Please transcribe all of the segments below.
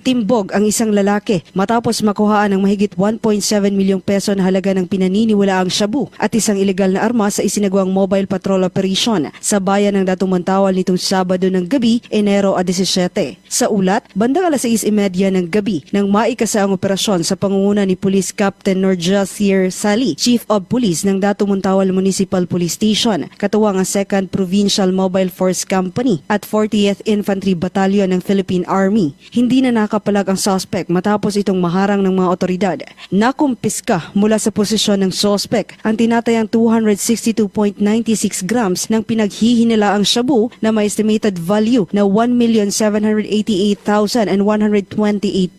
Natimbog ang isang lalaki matapos makuhaan ng mahigit 1.7 milyong peso na halaga ng pinaniniwalaang shabu at isang ilegal na armas sa isinagawang mobile patrol operation sa bayan ng Datumantawan nitong Sabado ng gabi, Enero 17. Sa ulat, bandang alas 6:30 ng gabi nang maikasa ang operasyon sa pangunguna ni Police Captain Norjasier Sali, Chief of Police ng Datumantawan Municipal Police Station, katuwang ang 2nd Provincial Mobile Force Company at 40th Infantry Battalion ng Philippine Army. Hindi na nakapalag ang suspect matapos itong maharang ng mga otoridad. Nakumpiska mula sa posisyon ng suspect ang tinatayang 262.96 grams ng pinaghihinalaang shabu na may estimated value na 1,788,128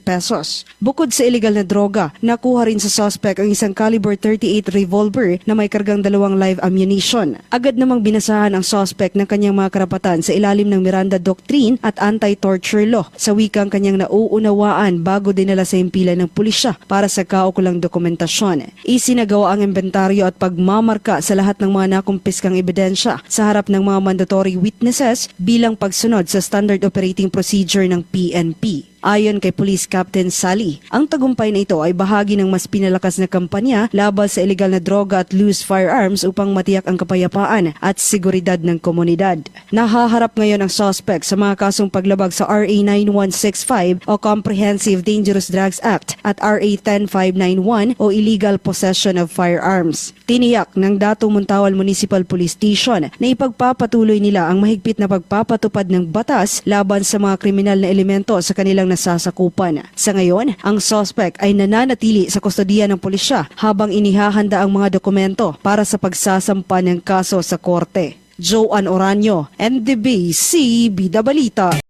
pesos. Bukod sa illegal na droga, nakuha rin sa suspect ang isang caliber 38 revolver na may kargang 2 live ammunition. Agad namang binasahan ang suspect ng kanyang mga karapatan sa ilalim ng Miranda Doctrine at Anti-Torture Law sa wikang kanyang nauunawaan bago dinala sa impila ng pulisya para sa kaukulang dokumentasyon. Isinagawa ang inventaryo at pagmamarka sa lahat ng mga nakumpiskang ebidensya sa harap ng mga mandatory witnesses bilang pagsunod sa Standard Operating Procedure ng PNP. Ayon kay Police Captain Sali, ang tagumpay na ito ay bahagi ng mas pinalakas na kampanya laban sa illegal na droga at loose firearms upang matiyak ang kapayapaan at seguridad ng komunidad. Nahaharap ngayon ang suspect sa mga kasong paglabag sa RA 9165 o Comprehensive Dangerous Drugs Act at RA 10591 o Illegal Possession of Firearms. Tiniyak ng Datumantawan Municipal Police Station na ipagpapatuloy nila ang mahigpit na pagpapatupad ng batas laban sa mga kriminal na elemento sa kanilang nasasakupan. Sa ngayon, ang suspect ay nananatili sa kustodiya ng pulisya habang inihahanda ang mga dokumento para sa pagsasampa ng kaso sa korte. Joanne Oranio, NDBC Bida Balita.